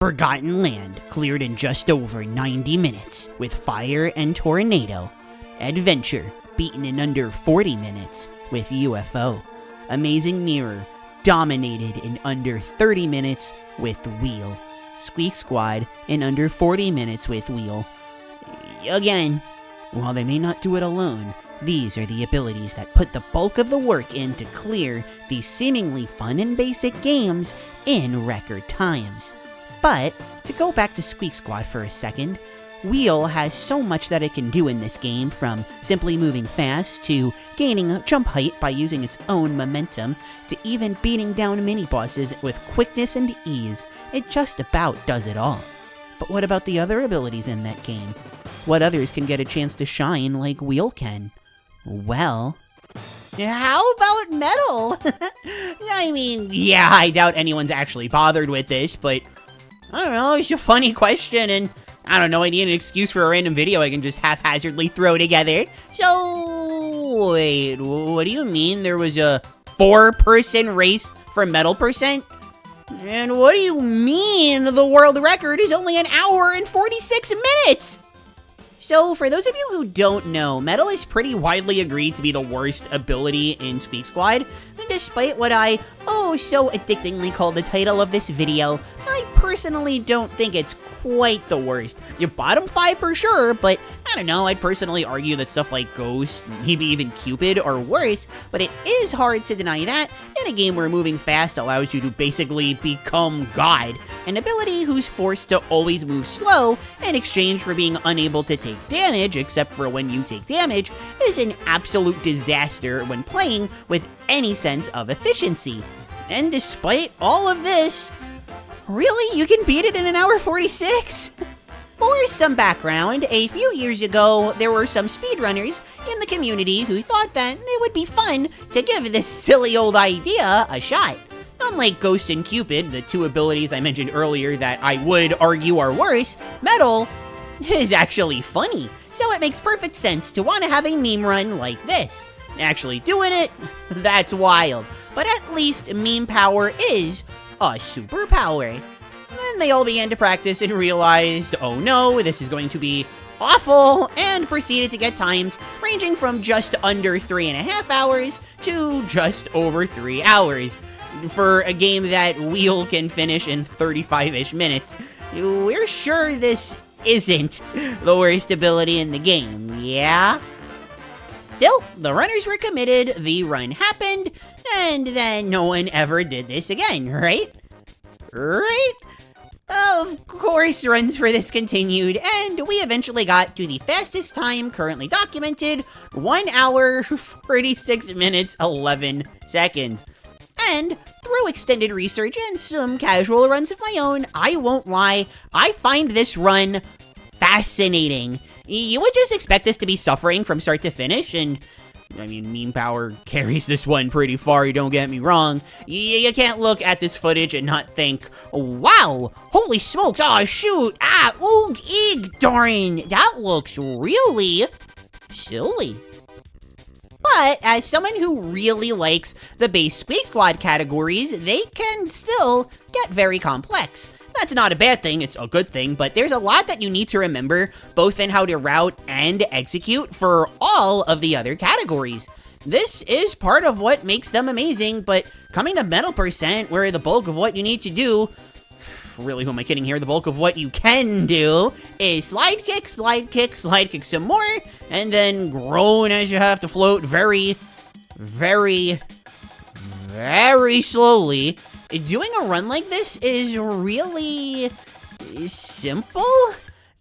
Forgotten Land cleared in just over 90 minutes with Fire and Tornado. Adventure beaten in under 40 minutes with UFO. Amazing Mirror dominated in under 30 minutes with Wheel. Squeak Squad in under 40 minutes with Wheel. Again, while they may not do it alone, these are the abilities that put the bulk of the work in to clear these seemingly fun and basic games in record times. But, to go back to Squeak Squad for a second, Wheel has so much that it can do in this game, from simply moving fast to gaining jump height by using its own momentum, to even beating down mini-bosses with quickness and ease. It just about does it all. But what about the other abilities in that game? What others can get a chance to shine like Wheel can? Well, how about Metal? I mean, yeah, I doubt anyone's actually bothered with this, but I don't know, it's a funny question, and I don't know, I need an excuse for a random video I can just haphazardly throw together. So, wait, what do you mean there was a 4-person race for Metal Percent? And what do you mean the world record is only 1 hour and 46 minutes? So, for those of you who don't know, Metal is pretty widely agreed to be the worst ability in Squeak Squad, and despite what I, so addictingly call the title of this video, I personally don't think it's quite the worst. You bottom 5 for sure, but I don't know, I'd personally argue that stuff like Ghost, maybe even Cupid, are worse, but it is hard to deny that in a game where moving fast allows you to basically become God, an ability who's forced to always move slow in exchange for being unable to take damage, except for when you take damage, is an absolute disaster when playing with any sense of efficiency. And despite all of this, really, you can beat it in 1 hour 46? For some background, a few years ago, there were some speedrunners in the community who thought that it would be fun to give this silly old idea a shot. Unlike Ghost and Cupid, the two abilities I mentioned earlier that I would argue are worse, Metal is actually funny, so it makes perfect sense to want to have a meme run like this. Actually doing it, that's wild, but at least meme power is a superpower. Then they all began to practice and realized, oh no, this is going to be awful, and proceeded to get times ranging from just under 3.5 hours to just over 3 hours. For a game that Wheel can finish in 35-ish minutes, we're sure this isn't the worst ability in the game, yeah? Still, the runners were committed, the run happened, and then no one ever did this again, right? Right? Of course, runs for this continued, and we eventually got to the fastest time currently documented, 1 hour, 46 minutes, 11 seconds. And through extended research and some casual runs of my own, I won't lie, I find this run fascinating. You would just expect this to be suffering from start to finish, and I mean, meme power carries this one pretty far, don't get me wrong. You can't look at this footage and not think, wow, holy smokes, oh shoot, oog, eeg, darn, that looks really silly. But as someone who really likes the base Squeak Squad categories, they can still get very complex. That's not a bad thing, it's a good thing, but there's a lot that you need to remember, both in how to route and execute for all of the other categories. This is part of what makes them amazing, but coming to Metal Percent, where the bulk of what you need to do, really, who am I kidding here? The bulk of what you can do is slide kick, slide kick, slide kick some more, and then groan as you have to float very, very, very slowly. Doing a run like this is really simple.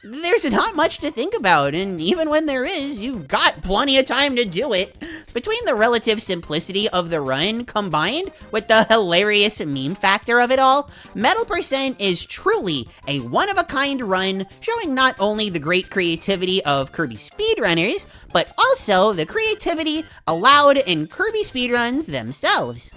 There's not much to think about, and even when there is, you've got plenty of time to do it. Between the relative simplicity of the run combined with the hilarious meme factor of it all, Metal Percent is truly a one-of-a-kind run, showing not only the great creativity of Kirby Speedrunners, but also the creativity allowed in Kirby Speedruns themselves.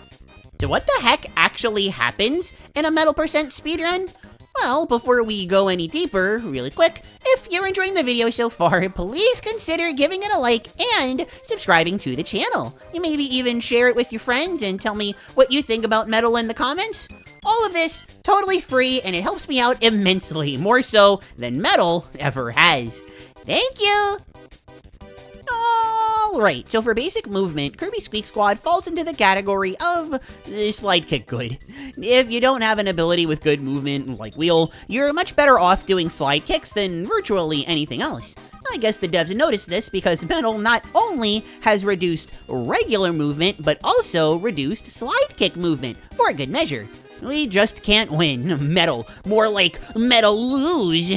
So what the heck actually happens in a Metal Percent speedrun? Well, before we go any deeper, really quick, if you're enjoying the video so far, please consider giving it a like and subscribing to the channel. You maybe even share it with your friends and tell me what you think about Metal in the comments. All of this totally free, and it helps me out immensely, more so than Metal ever has. Thank you! Alright, so for basic movement, Kirby Squeak Squad falls into the category of Slidekick good. If you don't have an ability with good movement like Wheel, you're much better off doing slide kicks than virtually anything else. I guess the devs noticed this because Metal not only has reduced regular movement, but also reduced slide kick movement for a good measure. We just can't win. Metal. More like Metal lose.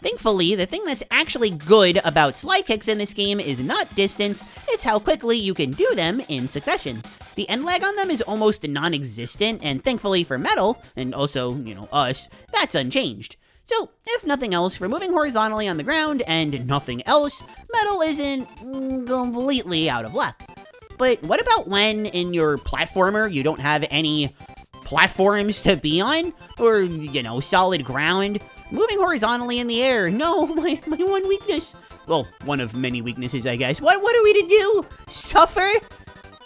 Thankfully, the thing that's actually good about slide kicks in this game is not distance, it's how quickly you can do them in succession. The end lag on them is almost non-existent, and thankfully for Metal, and also, us, that's unchanged. So, if nothing else, for moving horizontally on the ground and nothing else, Metal isn't completely out of luck. But what about when, in your platformer, you don't have any platforms to be on? Or, solid ground? Moving horizontally in the air. No, my one weakness. Well, one of many weaknesses, I guess. What are we to do? Suffer?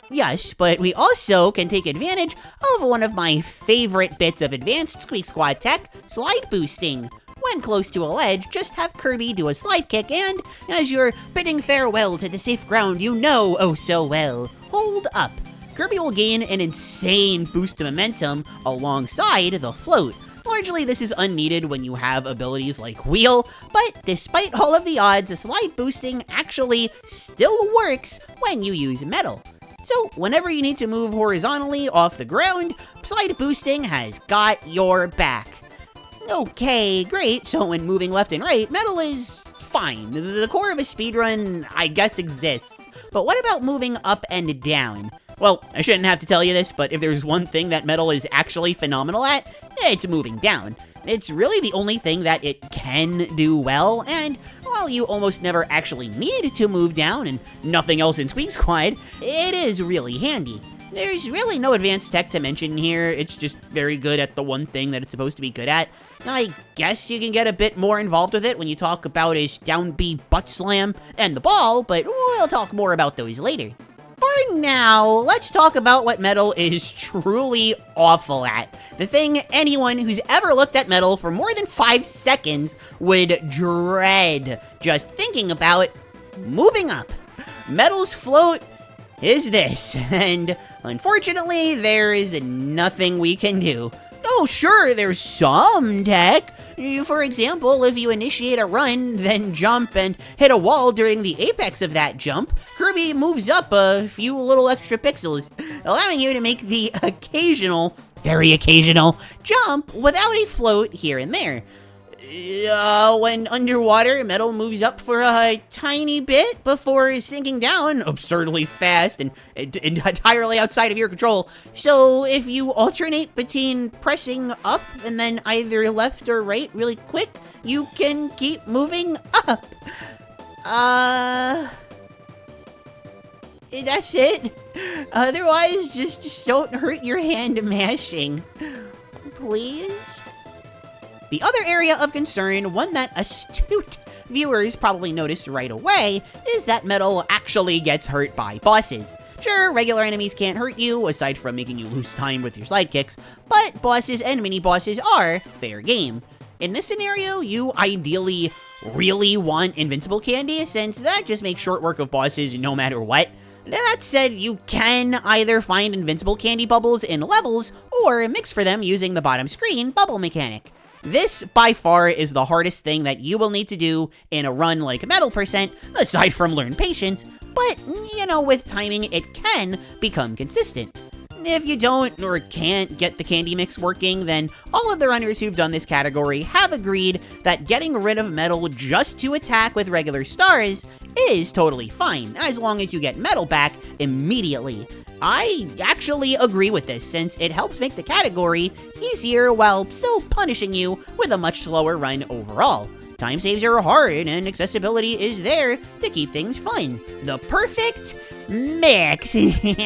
Yes, but we also can take advantage of one of my favorite bits of advanced Squeak Squad tech, slide boosting. When close to a ledge, just have Kirby do a slide kick and, as you're bidding farewell to the safe ground you know oh so well, hold up. Kirby will gain an insane boost of momentum alongside the float. Largely, this is unneeded when you have abilities like Wheel, but despite all of the odds, slide boosting actually still works when you use Metal. So, whenever you need to move horizontally off the ground, slide boosting has got your back. Okay, great, so when moving left and right, Metal is fine. The core of a speedrun, I guess, exists. But what about moving up and down? Well, I shouldn't have to tell you this, but if there's one thing that Metal is actually phenomenal at, it's moving down. It's really the only thing that it can do well, and while you almost never actually need to move down and nothing else in Squeak Squad, it is really handy. There's really no advanced tech to mention here, it's just very good at the one thing that it's supposed to be good at. I guess you can get a bit more involved with it when you talk about his down B butt slam and the ball, but we'll talk more about those later. For now, let's talk about what Metal is truly awful at. The thing anyone who's ever looked at Metal for more than 5 seconds would dread just thinking about moving up. Metal's float is this, and unfortunately, there is nothing we can do. Oh, sure, there's some tech. For example, if you initiate a run, then jump and hit a wall during the apex of that jump, Kirby moves up a few little extra pixels, allowing you to make the occasional, very occasional, jump without a float here and there. When underwater, Metal moves up for a tiny bit before sinking down absurdly fast and entirely outside of your control. So if you alternate between pressing up and then either left or right really quick, you can keep moving up. That's it. Otherwise, just don't hurt your hand mashing. Please? The other area of concern, one that astute viewers probably noticed right away, is that Metal actually gets hurt by bosses. Sure, regular enemies can't hurt you, aside from making you lose time with your slide kicks, but bosses and mini-bosses are fair game. In this scenario, you ideally really want invincible candy, since that just makes short work of bosses no matter what. That said, you can either find invincible candy bubbles in levels, or mix for them using the bottom screen bubble mechanic. This, by far, is the hardest thing that you will need to do in a run like Metal %, aside from learn patience, but, with timing, it can become consistent. If you don't or can't get the candy mix working, then all of the runners who've done this category have agreed that getting rid of Metal just to attack with regular stars is totally fine, as long as you get Metal back immediately. I actually agree with this, since it helps make the category easier while still punishing you with a much slower run overall. Time saves are hard, and accessibility is there to keep things fun. The perfect mix. Even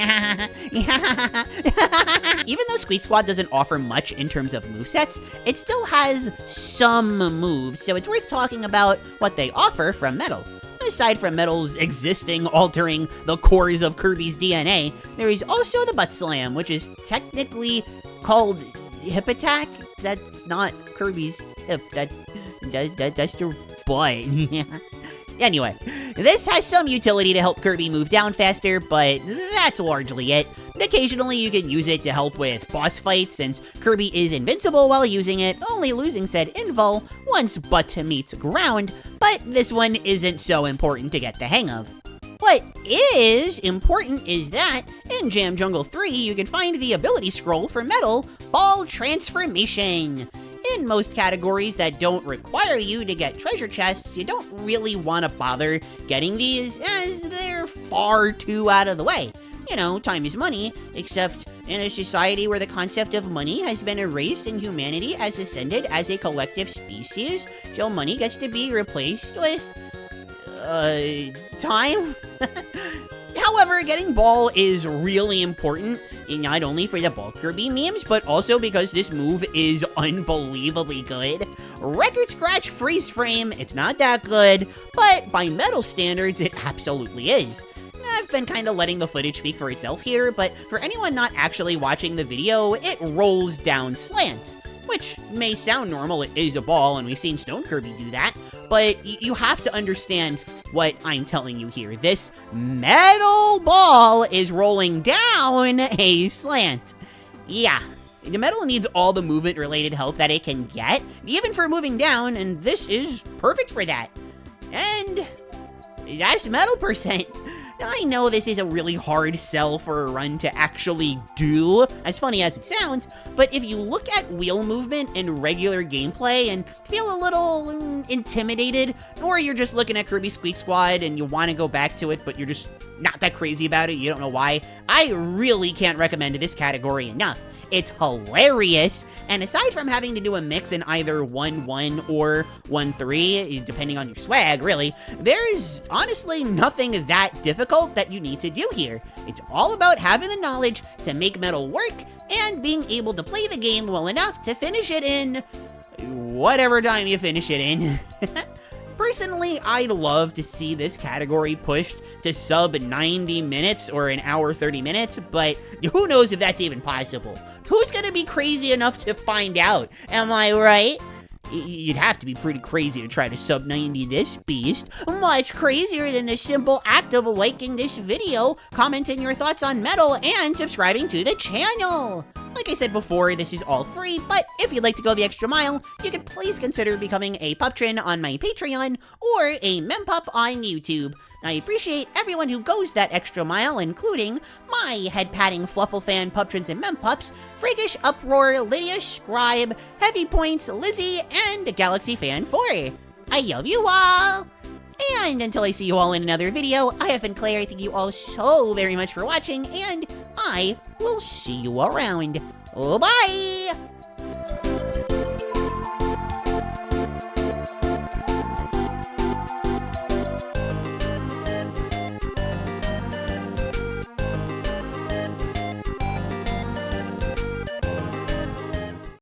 though Squeak Squad doesn't offer much in terms of movesets, it still has some moves, so it's worth talking about what they offer from Metal. Aside from Metal's existing altering the cores of Kirby's DNA, there is also the Butt Slam, which is technically called Hip Attack. That's not Kirby's hip. That's your butt. Anyway, this has some utility to help Kirby move down faster, but that's largely it. Occasionally, you can use it to help with boss fights, since Kirby is invincible while using it, only losing said invul once butt meets ground, but this one isn't so important to get the hang of. What is important is that in Jam Jungle 3, you can find the ability scroll for Metal Ball Transformation. In most categories that don't require you to get treasure chests, you don't really want to bother getting these, as they're far too out of the way. You know, time is money, except in a society where the concept of money has been erased and humanity has ascended as a collective species, so money gets to be replaced with, time? However, getting Ball is really important, not only for the Ball Kirby memes, but also because this move is unbelievably good. Record scratch freeze frame, it's not that good, but by Metal standards, it absolutely is. I've been kind of letting the footage speak for itself here, but for anyone not actually watching the video, it rolls down slants, which may sound normal, it is a ball, and we've seen Stone Kirby do that, but you have to understand what I'm telling you here. This metal ball is rolling down a slant. Yeah, the metal needs all the movement-related help that it can get, even for moving down, and this is perfect for that. And that's metal percent. I know this is a really hard sell for a run to actually do, as funny as it sounds, but if you look at wheel movement in regular gameplay and feel a little intimidated, or you're just looking at Kirby Squeak Squad and you want to go back to it, but you're just not that crazy about it, you don't know why, I really can't recommend this category enough. It's hilarious, and aside from having to do a mix in either 1-1 or 1-3, depending on your swag, really, there is honestly nothing that difficult that you need to do here. It's all about having the knowledge to make metal work and being able to play the game well enough to finish it in whatever time you finish it in. Personally, I'd love to see this category pushed to sub 90 minutes or an hour 30 minutes, but who knows if that's even possible? Who's gonna be crazy enough to find out? Am I right? You'd have to be pretty crazy to try to sub 90 this beast. Much crazier than the simple act of liking this video, commenting your thoughts on Metal, and subscribing to the channel. Like I said before, this is all free, but if you'd like to go the extra mile, you could please consider becoming a Puptrin on my Patreon or a Mempup on YouTube. I appreciate everyone who goes that extra mile, including my head-patting Fluffle fan Puptrins and Mempups, Freakish Uproar, Lydia Scribe, Heavy Points, Lizzie, and Galaxy Fan 4. I love you all! And until I see you all in another video, I have been Claire. Thank you all so very much for watching, and I will see you around. Oh, bye!